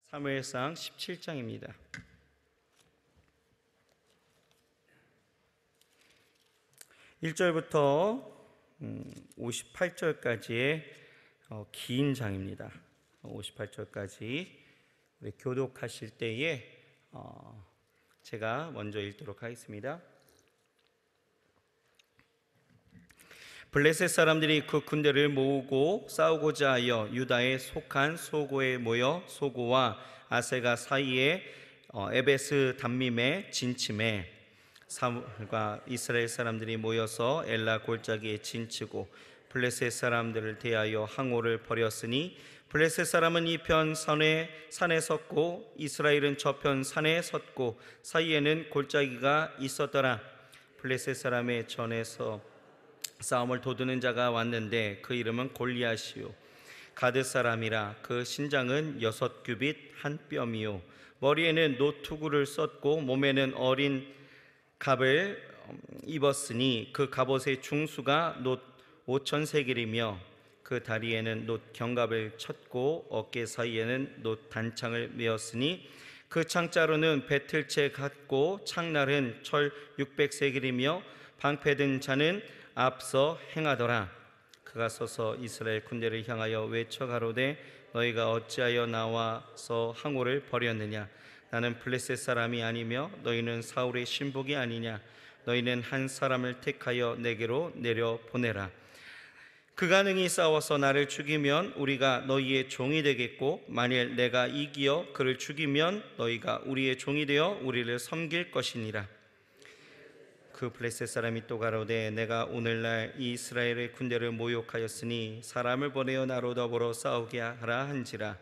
사무엘상 17장입니다. 1절부터 58절까지의 긴 장입니다. 58절까지 우리 교독하실 때에 제가 먼저 읽도록 하겠습니다. 블레셋 사람들이 그 군대를 모으고 싸우고자 하여 유다에 속한 소고에 모여 소고와 아세가 사이에 에베스 담밈에 진침해 사울과 이스라엘 사람들이 모여서 엘라 골짜기에 진치고 블레셋 사람들을 대하여 항오를 벌였으니 블레셋 사람은 이편 산에 섰고 이스라엘은 저편 산에 섰고 사이에는 골짜기가 있었더라. 블레셋 사람의 전에서 싸움을 도두는 자가 왔는데 그 이름은 골리앗이요 가드 사람이라. 그 신장은 6규빗 한 뼘이요 머리에는 노투구를 썼고 몸에는 어린 갑을 입었으니 그 갑옷의 중수가 놋 5,000세겔이며 그 다리에는 놋 견갑을 쳤고 어깨 사이에는 놋 단창을 메었으니 그 창자루는 배틀채 같고 창날은 철 600세겔이며 방패든 자는 앞서 행하더라. 그가 서서 이스라엘 군대를 향하여 외쳐 가로되 너희가 어찌하여 나와서 항오를 벌였느냐. 나는 블레셋 사람이 아니며 너희는 사울의 신복이 아니냐. 너희는 한 사람을 택하여 내게로 내려보내라. 그가 능히 싸워서 나를 죽이면 우리가 너희의 종이 되겠고 만일 내가 이기어 그를 죽이면 너희가 우리의 종이 되어 우리를 섬길 것이니라. 그 블레셋 사람이 또 가로되 내가 오늘날 이 이스라엘의 군대를 모욕하였으니 사람을 보내어 나로 더불어 싸우게 하라 한지라.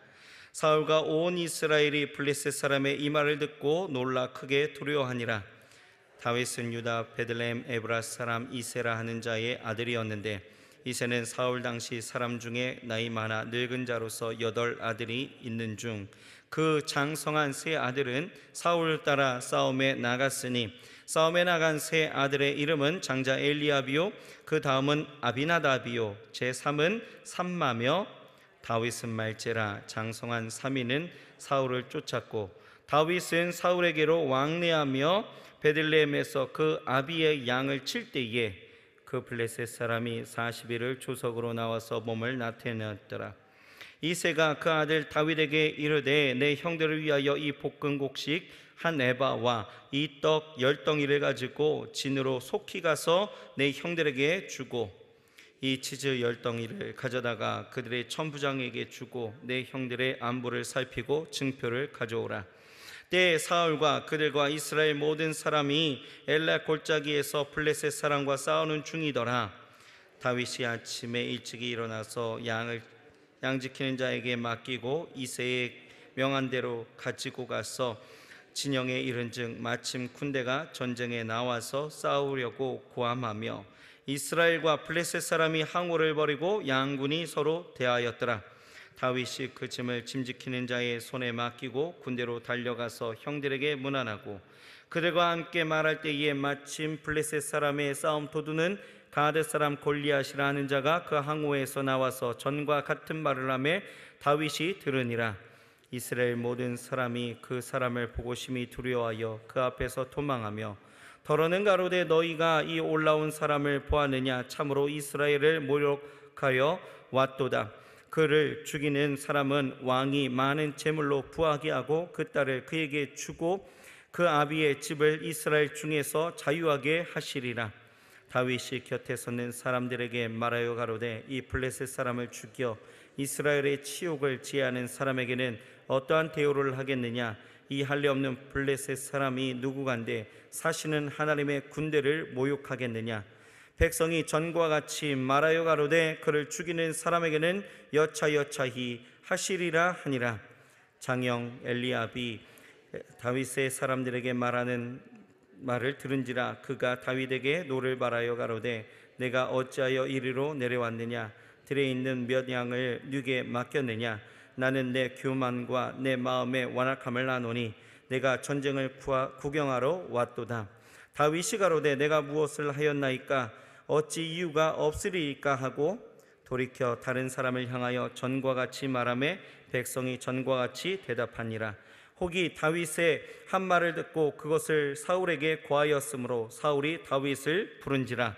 사울과 온 이스라엘이 블레셋 사람의 이 말을 듣고 놀라 크게 두려워하니라. 다윗은 유다 베들레헴 에브라스 사람 이세라 하는 자의 아들이었는데 이세는 사울 당시 사람 중에 나이 많아 늙은 자로서 8 아들이 있는 중 그 장성한 세 아들은 사울을 따라 싸움에 나갔으니 싸움에 나간 세 아들의 이름은 장자 엘리압이요 그 다음은 아비나답이요 제3은 삼마며 다윗은 말제라. 장성한 3인은 사울을 쫓았고 다윗은 사울에게로 왕래하며 베들레헴에서 그 아비의 양을 칠 때에 그 블레셋 사람이 40일을 조석으로 나와서 몸을 나타내었더라. 이새가 그 아들 다윗에게 이르되 내 형들을 위하여 이 볶은 곡식 한 에바와 이 떡 10덩이를 가지고 진으로 속히 가서 내 형들에게 주고 이 치즈 10덩이를 가져다가 그들의 천부장에게 주고 내 형들의 안부를 살피고 증표를 가져오라. 때에 사울과 그들과 이스라엘 모든 사람이 엘라 골짜기에서 블레셋 사람과 싸우는 중이더라. 다윗이 아침에 일찍이 일어나서 양 지키는 자에게 맡기고 이새의 명한 대로 가지고 가서 진영에 이른즉 마침 군대가 전쟁에 나와서 싸우려고 고함하며 이스라엘과 블레셋 사람이 항오를 벌이고 양군이 서로 대하였더라. 다윗이 그 짐을 짐지키는 자의 손에 맡기고 군대로 달려가서 형들에게 문안하고 그들과 함께 말할 때에 마침 블레셋 사람의 싸움 도두는 가드 사람 골리앗이라 하는 자가 그 항오에서 나와서 전과 같은 말을 하며 다윗이 들으니라. 이스라엘 모든 사람이 그 사람을 보고 심히 두려워하여 그 앞에서 도망하며 더러는 가로되 너희가 이 올라온 사람을 보았느냐. 참으로 이스라엘을 모욕하여 왔도다. 그를 죽이는 사람은 왕이 많은 재물로 부하게 하고 그 딸을 그에게 주고 그 아비의 집을 이스라엘 중에서 자유하게 하시리라. 다윗이 곁에 서는 사람들에게 말하여 가로되 이 블레셋 사람을 죽여 이스라엘의 치욕을 지하는 사람에게는 어떠한 대우를 하겠느냐. 이 할례 없는 블레셋 사람이 누구간데 사시는 하나님의 군대를 모욕하겠느냐. 백성이 전과 같이 말하여 가로되 그를 죽이는 사람에게는 여차여차히 하시리라 하니라. 장형 엘리압이 다윗의 사람들에게 말하는 말을 들은지라. 그가 다윗에게 노를 바라여 가로되 내가 어찌하여 이리로 내려왔느냐. 들에 있는 몇 양을 네게 맡겼느냐. 나는 내 교만과 내 마음의 완악함을 아노니 내가 전쟁을 구경하러 왔도다. 다윗이 가로되 내가 무엇을 하였나이까. 어찌 이유가 없으리이까 하고 돌이켜 다른 사람을 향하여 전과 같이 말하매 백성이 전과 같이 대답하니라. 혹이 다윗의 한 말을 듣고 그것을 사울에게 고하였으므로 사울이 다윗을 부른지라.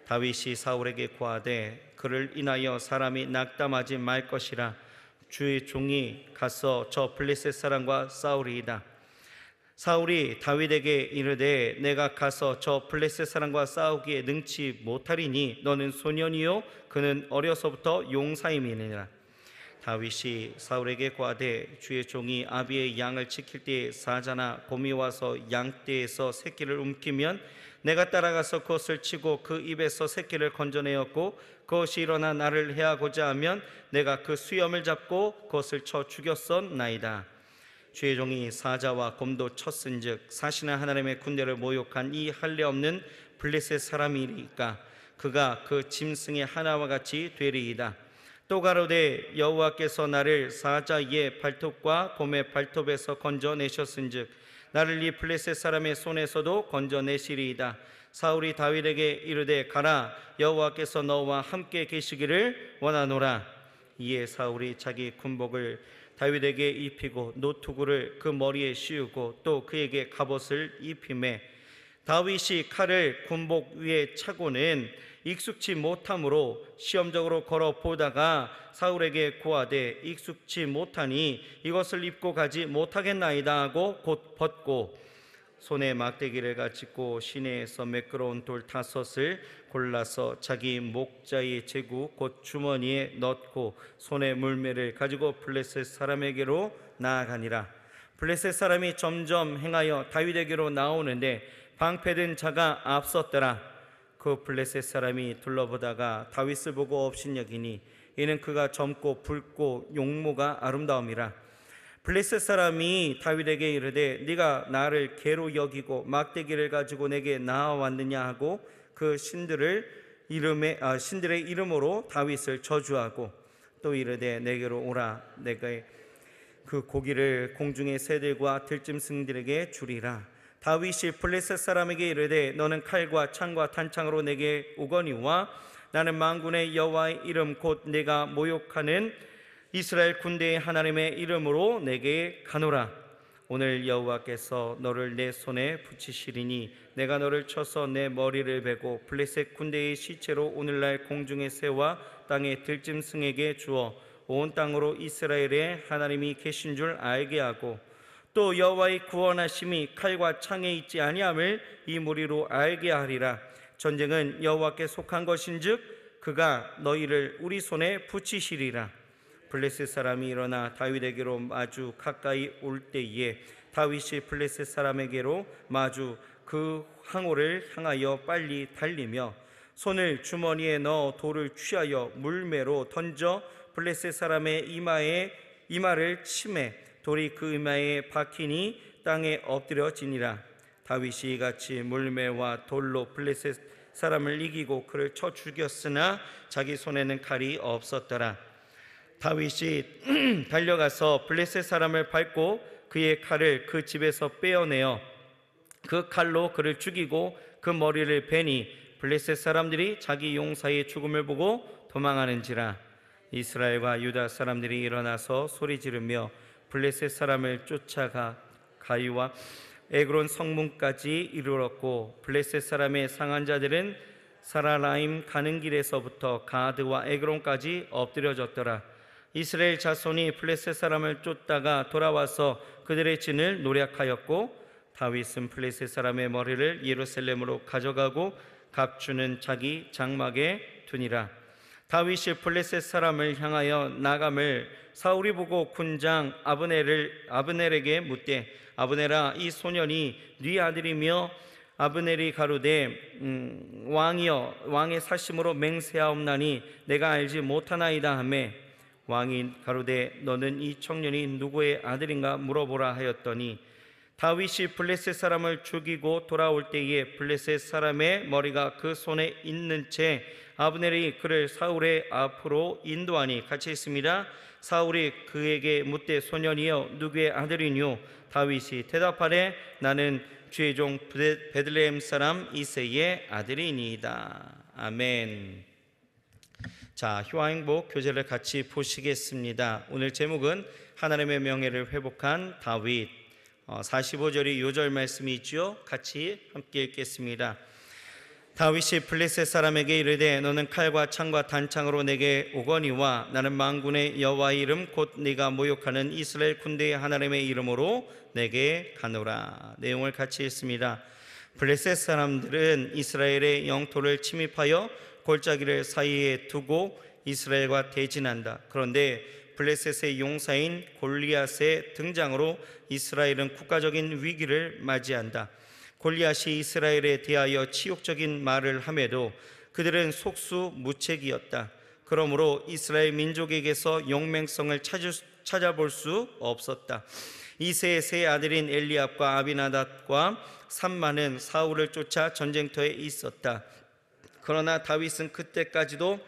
다윗이 사울에게 고하되 그를 인하여 사람이 낙담하지 말 것이라. 주의 종이 가서 저 블레셋 사람과 싸우리이다. 사울이 다윗에게 이르되 내가 가서 저 블레셋 사람과 싸우기에 능치 못하리니 너는 소년이요 그는 어려서부터 용사임이니라. 다윗이 사울에게 고하되 주의 종이 아비의 양을 지킬 때에 사자나 곰이 와서 양떼에서 새끼를 움키면 내가 따라가서 그것을 치고 그 입에서 새끼를 건져내었고 그것이 일어나 나를 해하고자 하면 내가 그 수염을 잡고 그것을 쳐 죽였었나이다. 주의 종이 사자와 곰도 쳤은즉 사신의 하나님의 군대를 모욕한 이 할례 없는 블레셋 사람이니까 그가 그 짐승의 하나와 같이 되리이다. 또 가로되 여호와께서 나를 사자의 발톱과 곰의 발톱에서 건져내셨은즉 나를 이 블레셋 사람의 손에서도 건져내시리이다. 사울이 다윗에게 이르되 가라, 여호와께서 너와 함께 계시기를 원하노라. 이에 사울이 자기 군복을 다윗에게 입히고 노투구를 그 머리에 씌우고 또 그에게 갑옷을 입히매 다윗이 칼을 군복 위에 차고는 익숙치 못함으로 시험적으로 걸어 보다가 사울에게 고하되 익숙치 못하니 이것을 입고 가지 못하겠나이다 하고 곧 벗고 손에 막대기를 가지고 시내에서 매끄러운 돌 5을 골라서 자기 목자의 제구 곧 주머니에 넣고 손에 물매를 가지고 블레셋 사람에게로 나아가니라. 블레셋 사람이 점점 행하여 다윗에게로 나오는데 방패든 자가 앞섰더라. 그 블레셋 사람이 둘러보다가 다윗을 보고 업신여기니 이는 그가 젊고 붉고 용모가 아름다움이라. 블레셋 사람이 다윗에게 이르되 네가 나를 개로 여기고 막대기를 가지고 내게 나아왔느냐 하고 그 신들의 이름으로 다윗을 저주하고 또 이르되 내게로 오라, 내가 그 고기를 공중의 새들과 들짐승들에게 주리라. 다윗이 블레셋 사람에게 이르되 너는 칼과 창과 탄창으로 내게 오거니와 나는 만군의 여호와의 이름 곧 내가 모욕하는 이스라엘 군대의 하나님의 이름으로 내게 가노라. 오늘 여호와께서 너를 내 손에 붙이시리니 내가 너를 쳐서 내 머리를 베고 블레셋 군대의 시체로 오늘날 공중의 새와 땅의 들짐승에게 주어 온 땅으로 이스라엘의 하나님이 계신 줄 알게 하고 또 여호와의 구원하심이 칼과 창에 있지 아니함을 이 무리로 알게 하리라. 전쟁은 여호와께 속한 것인즉 그가 너희를 우리 손에 붙이시리라. 블레셋 사람이 일어나 다윗에게로 마주 가까이 올 때에 다윗이 블레셋 사람에게로 마주 그 항우를 향하여 빨리 달리며 손을 주머니에 넣어 돌을 취하여 물매로 던져 블레셋 사람의 이마를 치매 돌이 그 이마에 박히니 땅에 엎드려지니라. 다윗이 이같이 물매와 돌로 블레셋 사람을 이기고 그를 쳐 죽였으나 자기 손에는 칼이 없었더라. 다윗이 달려가서 블레셋 사람을 밟고 그의 칼을 그 집에서 빼어내어 그 칼로 그를 죽이고 그 머리를 베니 블레셋 사람들이 자기 용사의 죽음을 보고 도망하는지라. 이스라엘과 유다 사람들이 일어나서 소리 지르며 블레셋 사람을 쫓아가 가이와 에그론 성문까지 이르렀고 블레셋 사람의 상한 자들은 사라라임 가는 길에서부터 가드와 에그론까지 엎드려졌더라. 이스라엘 자손이 블레셋 사람을 쫓다가 돌아와서 그들의 진을 노략하였고 다윗은 블레셋 사람의 머리를 예루살렘으로 가져가고 갑주는 자기 장막에 두니라. 다윗이 블레셋 사람을 향하여 나감을 사울이 보고 군장 아브넬에게 묻되 아브넬아, 이 소년이 네 아들이며 아브넬이 가로되 왕이여, 왕의 사심으로 맹세하옵나니 내가 알지 못하나이다 하매 왕이 가로되 너는 이 청년이 누구의 아들인가 물어보라 하였더니 다윗이 블레셋 사람을 죽이고 돌아올 때에 블레셋 사람의 머리가 그 손에 있는 채 아브넬이 그를 사울의 앞으로 인도하니 같이 있습니다. 사울이 그에게 묻되 소년이여 누구의 아들이뇨? 다윗이 대답하되 나는 주의 종 베들레헴 사람 이새의 아들이니이다. 아멘. 자, 희화행복 교제를 같이 보시겠습니다. 오늘 제목은 하나님의 명예를 회복한 다윗. 45절이 요절 말씀이 있죠. 같이 함께 읽겠습니다. 다윗이 블레셋 사람에게 이르되 너는 칼과 창과 단창으로 내게 오거니와 나는 만군의 여호와의 이름 곧 네가 모욕하는 이스라엘 군대의 하나님의 이름으로 내게 가노라. 내용을 같이 읽습니다. 블레셋 사람들은 이스라엘의 영토를 침입하여 골짜기를 사이에 두고 이스라엘과 대진한다. 그런데 블레셋의 용사인 골리앗의 등장으로 이스라엘은 국가적인 위기를 맞이한다. 골리앗이 이스라엘에 대하여 치욕적인 말을 함에도 그들은 속수무책이었다. 그러므로 이스라엘 민족에게서 용맹성을 찾아볼 수 없었다. 이새의 세 아들인 엘리압과 아비나답과 삼마는 사울을 쫓아 전쟁터에 있었다. 그러나 다윗은 그때까지도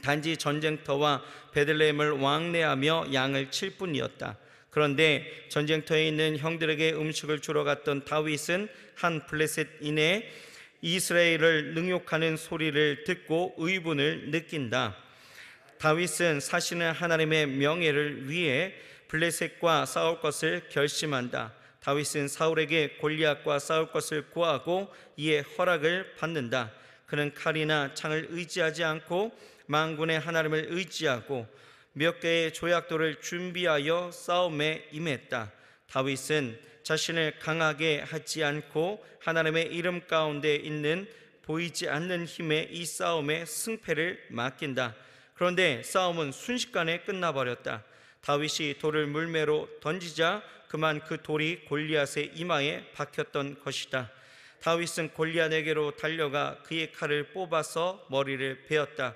단지 전쟁터와 베들레헴을 왕래하며 양을 칠 뿐이었다. 그런데 전쟁터에 있는 형들에게 음식을 주러 갔던 다윗은 한 블레셋인의 이스라엘을 능욕하는 소리를 듣고 의분을 느낀다. 다윗은 사시는 하나님의 명예를 위해 블레셋과 싸울 것을 결심한다. 다윗은 사울에게 골리앗과 싸울 것을 구하고 이에 허락을 받는다. 그는 칼이나 창을 의지하지 않고 만군의 하나님을 의지하고 몇 개의 조약돌을 준비하여 싸움에 임했다. 다윗은 자신을 강하게 하지 않고 하나님의 이름 가운데 있는 보이지 않는 힘에 이 싸움의 승패를 맡긴다. 그런데 싸움은 순식간에 끝나버렸다. 다윗이 돌을 물매로 던지자 그만 그 돌이 골리앗의 이마에 박혔던 것이다. 다윗은 골리앗에게로 달려가 그의 칼을 뽑아서 머리를 베었다.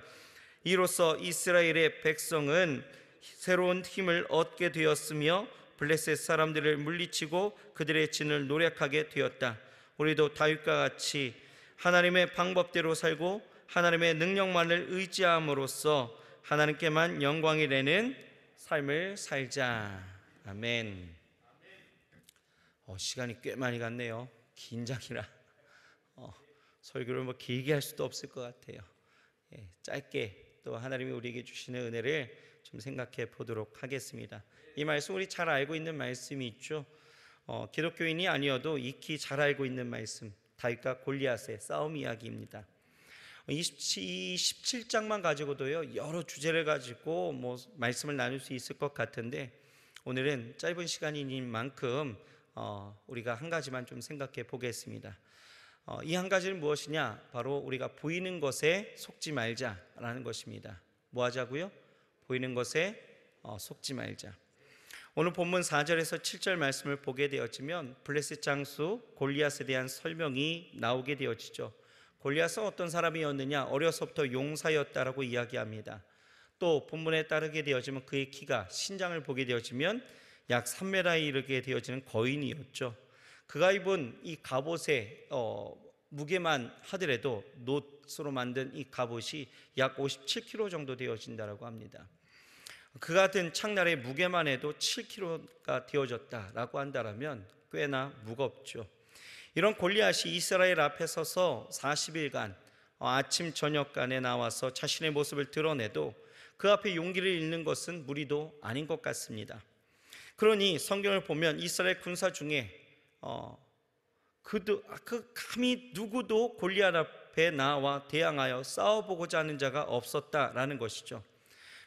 이로써 이스라엘의 백성은 새로운 힘을 얻게 되었으며 블레셋 사람들을 물리치고 그들의 진을 노력하게 되었다. 우리도 다윗과 같이 하나님의 방법대로 살고 하나님의 능력만을 의지함으로써 하나님께만 영광이 되는 삶을 살자. 아멘. 시간이 꽤 많이 갔네요. 긴장이라 설교를 길게 할 수도 없을 것 같아요. 짧게 또 하나님이 우리에게 주시는 은혜를 좀 생각해 보도록 하겠습니다. 이 말씀 우리 잘 알고 있는 말씀이 있죠. 기독교인이 아니어도 익히 잘 알고 있는 말씀, 다윗과 골리앗의 싸움 이야기입니다. 17장만 가지고도요 여러 주제를 가지고 말씀을 나눌 수 있을 것 같은데 오늘은 짧은 시간인 만큼 우리가 한 가지만 좀 생각해 보겠습니다. 이 한 가지는 무엇이냐? 바로 우리가 보이는 것에 속지 말자라는 것입니다. 뭐 하자고요? 보이는 것에 속지 말자. 오늘 본문 4절에서 7절 말씀을 보게 되어지면 블레셋 장수 골리앗에 대한 설명이 나오게 되어지죠. 골리앗은 어떤 사람이었느냐? 어려서부터 용사였다라고 이야기합니다. 또 본문에 따르게 되어지면 그의 키가 신장을 보게 되어지면 약 3m에 이르게 되어지는 거인이었죠. 그가 입은 이 갑옷의 무게만 하더라도 놋으로 만든 이 갑옷이 약 57kg 정도 되어진다고 합니다. 그가 든 창날의 무게만 해도 7kg가 되어졌다라고 한다면 꽤나 무겁죠. 이런 골리앗이 이스라엘 앞에 서서 40일간 아침 저녁간에 나와서 자신의 모습을 드러내도 그 앞에 용기를 잃는 것은 무리도 아닌 것 같습니다. 그러니 성경을 보면 이스라엘 군사 중에 감히 누구도 골리앗 앞에 나와 대항하여 싸워보고자 하는 자가 없었다라는 것이죠.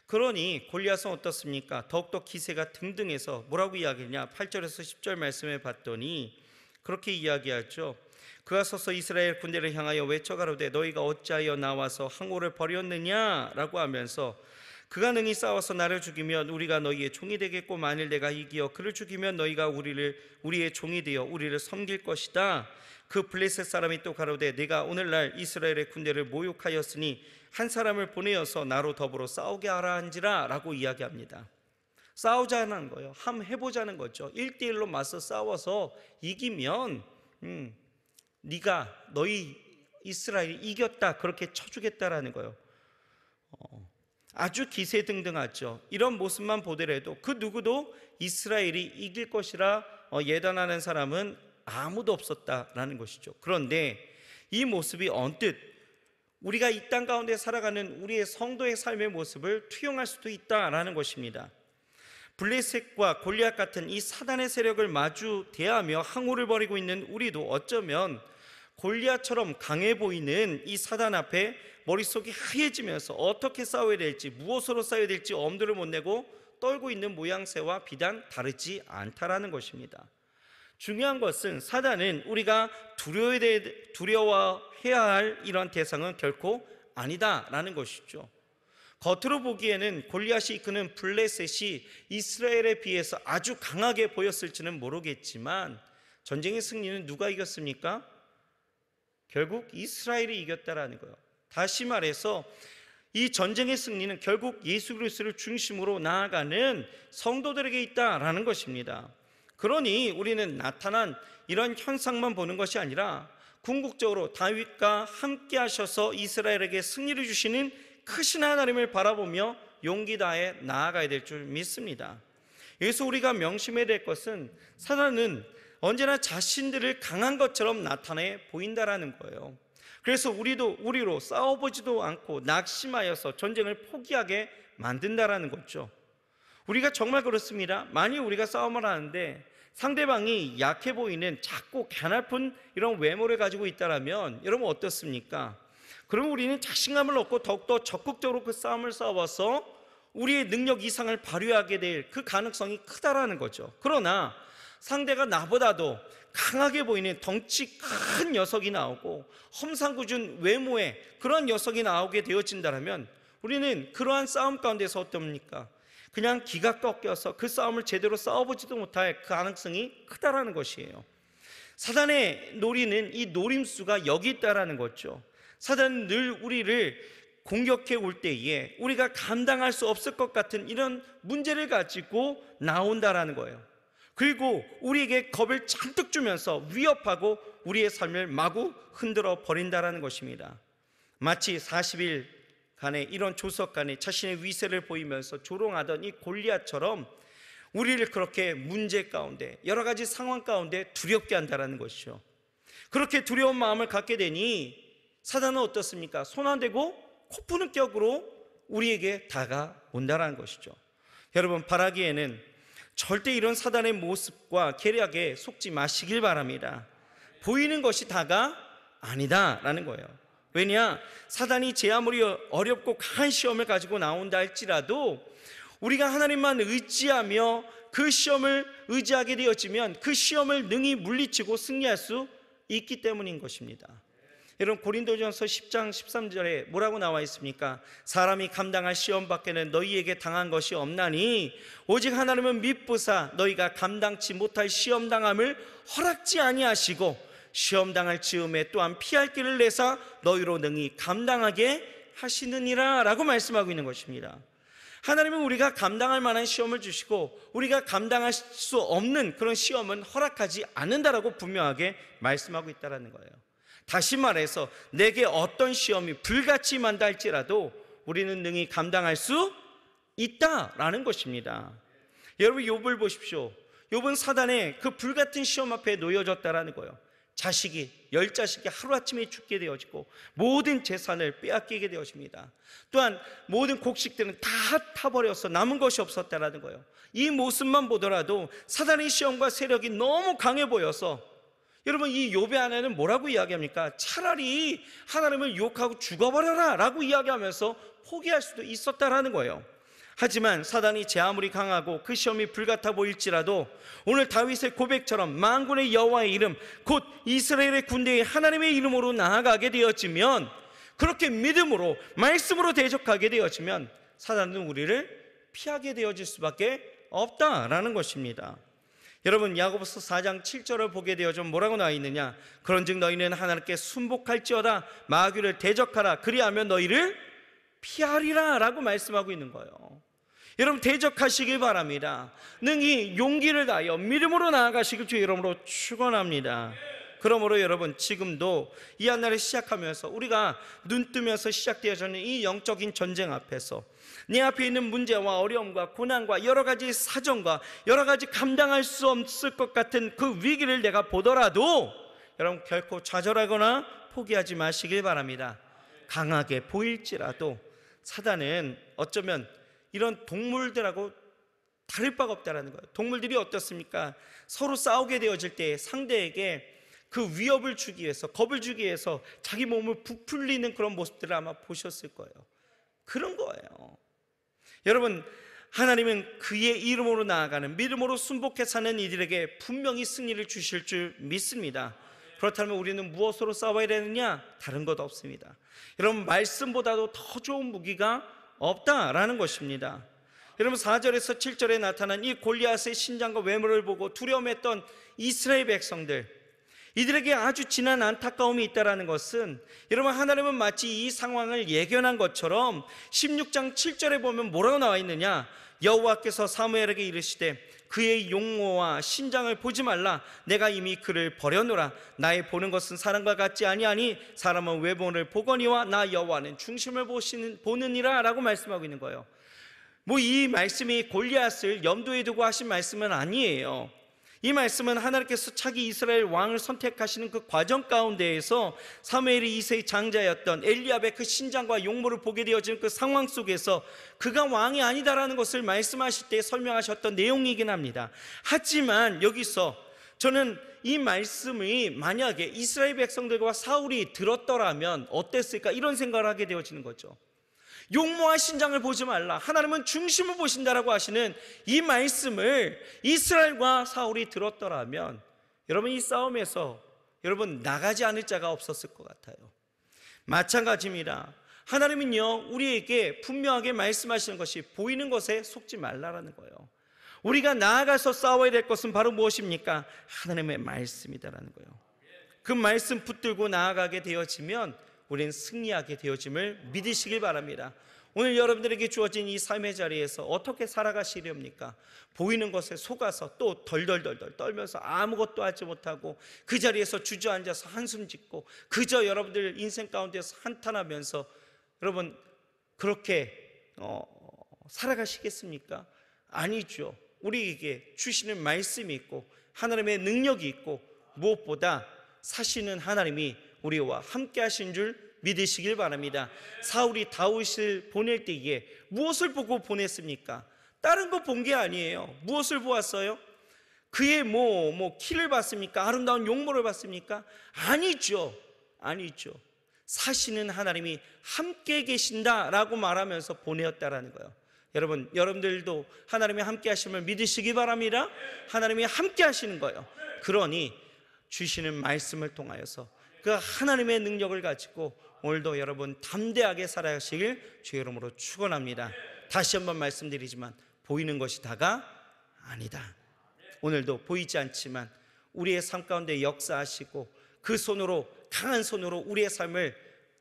그러니 골리앗은 어떻습니까? 더욱더 기세가 등등해서 뭐라고 이야기하냐? 8절에서 10절 말씀에 봤더니 그렇게 이야기하죠. 그가 서서 이스라엘 군대를 향하여 외쳐가로되 너희가 어찌하여 나와서 항오를 벌였느냐라고 하면서 그가 능히 싸워서 나를 죽이면 우리가 너희의 종이 되겠고 만일 내가 이기어 그를 죽이면 너희가 우리의 종이 되어 우리를 섬길 것이다. 그 블레셋 사람이 또 가로되 내가 오늘날 이스라엘의 군대를 모욕하였으니 한 사람을 보내어서 나로 더불어 싸우게 하라 한지라 라고 이야기합니다. 싸우자는 거예요. 한번 해보자는 거죠. 1대1로 맞서 싸워서 이기면 너희 이스라엘이 이겼다 그렇게 쳐주겠다라는 거예요. 아주 기세등등하죠. 이런 모습만 보더라도 그 누구도 이스라엘이 이길 것이라 예단하는 사람은 아무도 없었다라는 것이죠. 그런데 이 모습이 언뜻 우리가 이 땅 가운데 살아가는 우리의 성도의 삶의 모습을 투영할 수도 있다라는 것입니다. 블레셋과 골리앗 같은 이 사단의 세력을 마주 대하며 항우를 벌이고 있는 우리도 어쩌면 골리앗처럼 강해 보이는 이 사단 앞에 머릿속이 하얘지면서 어떻게 싸워야 될지, 무엇으로 싸워야 될지 엄두를 못 내고 떨고 있는 모양새와 비단 다르지 않다라는 것입니다. 중요한 것은 사단은 우리가 두려워해야 할 이런 대상은 결코 아니다라는 것이죠. 겉으로 보기에는 골리앗이 이끄는 블레셋이 이스라엘에 비해서 아주 강하게 보였을지는 모르겠지만 전쟁의 승리는 누가 이겼습니까? 결국 이스라엘이 이겼다라는 거예요. 다시 말해서 이 전쟁의 승리는 결국 예수 그리스도를 중심으로 나아가는 성도들에게 있다라는 것입니다. 그러니 우리는 나타난 이런 현상만 보는 것이 아니라 궁극적으로 다윗과 함께 하셔서 이스라엘에게 승리를 주시는 크신 하나님을 바라보며 용기 다해 나아가야 될 줄 믿습니다. 여기서 우리가 명심해야 될 것은 사단은 언제나 자신들을 강한 것처럼 나타내 보인다라는 거예요. 그래서 우리로 싸워보지도 않고 낙심하여서 전쟁을 포기하게 만든다라는 거죠. 우리가 정말 그렇습니다. 만일 우리가 싸움을 하는데 상대방이 약해 보이는 작고 가냘픈 이런 외모를 가지고 있다면 여러분 어떻습니까? 그럼 우리는 자신감을 얻고 더욱더 적극적으로 그 싸움을 싸워서 우리의 능력 이상을 발휘하게 될 그 가능성이 크다라는 거죠. 그러나 상대가 나보다도 강하게 보이는 덩치 큰 녀석이 나오고 험상궂은 외모의 그런 녀석이 나오게 되어진다면 우리는 그러한 싸움 가운데서 어떻습니까? 그냥 기가 꺾여서 그 싸움을 제대로 싸워보지도 못할 그 가능성이 크다라는 것이에요. 사단의 노리는 이 노림수가 여기 있다라는 거죠. 사단은 늘 우리를 공격해 올 때에 우리가 감당할 수 없을 것 같은 이런 문제를 가지고 나온다라는 거예요. 그리고 우리에게 겁을 잔뜩 주면서 위협하고 우리의 삶을 마구 흔들어 버린다라는 것입니다. 마치 40일간의 이런 조석간에 자신의 위세를 보이면서 조롱하던 이 골리앗처럼 우리를 그렇게 문제 가운데 여러 가지 상황 가운데 두렵게 한다라는 것이죠. 그렇게 두려운 마음을 갖게 되니 사단은 어떻습니까? 손 안 대고 코 푸는 격으로 우리에게 다가온다라는 것이죠. 여러분 바라기에는 절대 이런 사단의 모습과 계략에 속지 마시길 바랍니다. 보이는 것이 다가 아니다라는 거예요. 왜냐? 사단이 제 아무리 어렵고 강한 시험을 가지고 나온다 할지라도 우리가 하나님만 의지하며 그 시험을 의지하게 되어지면 그 시험을 능히 물리치고 승리할 수 있기 때문인 것입니다. 여러분 고린도전서 10장 13절에 뭐라고 나와 있습니까? 사람이 감당할 시험 밖에는 너희에게 당한 것이 없나니 오직 하나님은 미쁘사 너희가 감당치 못할 시험 당함을 허락지 아니하시고 시험 당할 즈음에 또한 피할 길을 내사 너희로 능히 감당하게 하시느니라 라고 말씀하고 있는 것입니다. 하나님은 우리가 감당할 만한 시험을 주시고 우리가 감당할 수 없는 그런 시험은 허락하지 않는다라고 분명하게 말씀하고 있다는 거예요. 다시 말해서 내게 어떤 시험이 불같이 임한다 할지라도 우리는 능히 감당할 수 있다라는 것입니다. 여러분 욥을 보십시오. 욥은 사단의 그 불같은 시험 앞에 놓여졌다라는 거예요. 자식이 10자식이 하루아침에 죽게 되어지고 모든 재산을 빼앗기게 되어집니다. 또한 모든 곡식들은 다 타버려서 남은 것이 없었다라는 거예요. 이 모습만 보더라도 사단의 시험과 세력이 너무 강해 보여서 여러분 이 욥의 아내는 뭐라고 이야기합니까? 차라리 하나님을 유혹하고 죽어버려라 라고 이야기하면서 포기할 수도 있었다라는 거예요. 하지만 사단이 제 아무리 강하고 그 시험이 불같아 보일지라도 오늘 다윗의 고백처럼 만군의 여호와의 이름 곧 이스라엘의 군대의 하나님의 이름으로 나아가게 되어지면 그렇게 믿음으로 말씀으로 대적하게 되어지면 사단은 우리를 피하게 되어질 수밖에 없다라는 것입니다. 여러분 야고보서 4장 7절을 보게 되어져 뭐라고 나와 있느냐? 그런즉 너희는 하나님께 순복할지어다 마귀를 대적하라 그리하면 너희를 피하리라 라고 말씀하고 있는 거예요. 여러분 대적하시길 바랍니다. 능히 용기를 다하여 믿음으로 나아가시길 주의 이름으로 축원합니다. 그러므로 여러분 지금도 이 한날을 시작하면서 우리가 눈뜨면서 시작되어지는 이 영적인 전쟁 앞에서 내 앞에 있는 문제와 어려움과 고난과 여러 가지 사정과 여러 가지 감당할 수 없을 것 같은 그 위기를 내가 보더라도 여러분 결코 좌절하거나 포기하지 마시길 바랍니다. 강하게 보일지라도 사단은 어쩌면 이런 동물들하고 다를 바가 없다라는 거예요. 동물들이 어떻습니까? 서로 싸우게 되어질 때 상대에게 그 위협을 주기 위해서, 겁을 주기 위해서 자기 몸을 부풀리는 그런 모습들을 아마 보셨을 거예요. 그런 거예요. 여러분, 하나님은 그의 이름으로 나아가는, 믿음으로 순복해 사는 이들에게 분명히 승리를 주실 줄 믿습니다. 그렇다면 우리는 무엇으로 싸워야 되느냐? 다른 것 없습니다. 여러분, 말씀보다도 더 좋은 무기가 없다라는 것입니다. 여러분, 4절에서 7절에 나타난 이 골리앗의 신장과 외모를 보고 두려움했던 이스라엘 백성들, 이들에게 아주 진한 안타까움이 있다는 것은, 여러분, 하나님은 마치 이 상황을 예견한 것처럼 16장 7절에 보면 뭐라고 나와 있느냐? 여호와께서 사무엘에게 이르시되 그의 용모와 신장을 보지 말라. 내가 이미 그를 버려놓으라. 나의 보는 것은 사람과 같지 아니하니 사람은 외모를 보거니와 나 여호와는 중심을 보느니라 라고 말씀하고 있는 거예요. 이 말씀이 골리앗을 염두에 두고 하신 말씀은 아니에요. 이 말씀은 하나님께서 차기 이스라엘 왕을 선택하시는 그 과정 가운데에서 사무엘이 2세의 장자였던 엘리압의 그 신장과 용모를 보게 되어지는 그 상황 속에서 그가 왕이 아니다라는 것을 말씀하실 때 설명하셨던 내용이긴 합니다. 하지만 여기서 저는 이 말씀이 만약에 이스라엘 백성들과 사울이 들었더라면 어땠을까, 이런 생각을 하게 되어지는 거죠. 용모와 신장을 보지 말라, 하나님은 중심을 보신다라고 하시는 이 말씀을 이스라엘과 사울이 들었더라면 여러분, 이 싸움에서 여러분 나가지 않을 자가 없었을 것 같아요. 마찬가지입니다. 하나님은요, 우리에게 분명하게 말씀하시는 것이 보이는 것에 속지 말라라는 거예요. 우리가 나아가서 싸워야 될 것은 바로 무엇입니까? 하나님의 말씀이다라는 거예요. 그 말씀 붙들고 나아가게 되어지면 우리는 승리하게 되어짐을 믿으시길 바랍니다. 오늘 여러분들에게 주어진 이 삶의 자리에서 어떻게 살아가시렵니까? 보이는 것에 속아서 또 덜덜덜 떨면서 아무것도 하지 못하고 그 자리에서 주저앉아서 한숨 짓고 그저 여러분들 인생 가운데서 한탄하면서 여러분 그렇게 살아가시겠습니까? 아니죠. 우리에게 주시는 말씀이 있고 하나님의 능력이 있고 무엇보다 사시는 하나님이 우리와 함께 하신 줄 믿으시길 바랍니다. 사울이 다윗을 보낼 때에 무엇을 보고 보냈습니까? 다른 거 본 게 아니에요. 무엇을 보았어요? 그의 키를 봤습니까? 아름다운 용모를 봤습니까? 아니죠. 사시는 하나님이 함께 계신다라고 말하면서 보내었다라는 거예요. 여러분들도 하나님이 함께 하심을 믿으시기 바랍니다. 하나님이 함께 하시는 거예요. 그러니 주시는 말씀을 통하여서 그 하나님의 능력을 가지고 오늘도 여러분 담대하게 살아가시길 주의 이름으로 축원합니다. 다시 한번 말씀드리지만 보이는 것이 다가 아니다. 오늘도 보이지 않지만 우리의 삶 가운데 역사하시고 그 손으로, 강한 손으로 우리의 삶을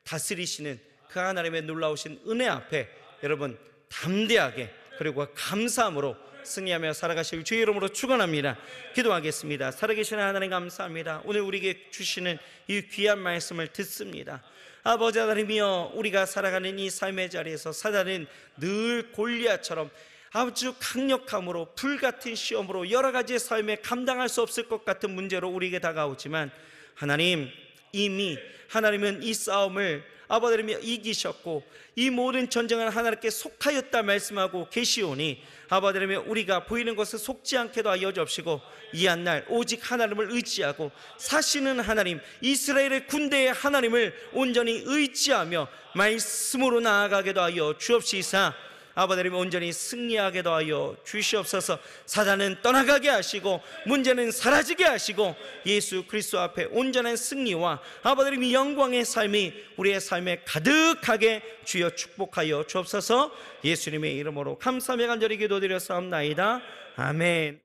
다스리시는 그 하나님의 놀라우신 은혜 앞에 여러분 담대하게 그리고 감사함으로 승리하며 살아가시길 주의 이름으로 축원합니다. 기도하겠습니다. 살아계신 하나님 감사합니다. 오늘 우리에게 주시는 이 귀한 말씀을 듣습니다. 아버지 하나님이여, 우리가 살아가는 이 삶의 자리에서 사단은 늘 골리앗처럼 아주 강력함으로 불같은 시험으로 여러 가지의 삶에 감당할 수 없을 것 같은 문제로 우리에게 다가오지만 하나님, 이미 하나님은 이 싸움을 아버지 하나님이 이기셨고 이 모든 전쟁은 하나님께 속하였다 말씀하고 계시오니 아버지 하나님, 우리가 보이는 것을 속지 않게도 하여 주옵시고 이 한 날 오직 하나님을 의지하고 사시는 하나님, 이스라엘의 군대의 하나님을 온전히 의지하며 말씀으로 나아가게도 하여 주옵시사 아버지 하나님, 온전히 승리하게도 하여 주시옵소서. 사단은 떠나가게 하시고 문제는 사라지게 하시고 예수 그리스도 앞에 온전한 승리와 아버지 하나님 영광의 삶이 우리의 삶에 가득하게 주여 축복하여 주옵소서. 예수님의 이름으로 감사하며 간절히 기도드렸사옵나이다. 아멘.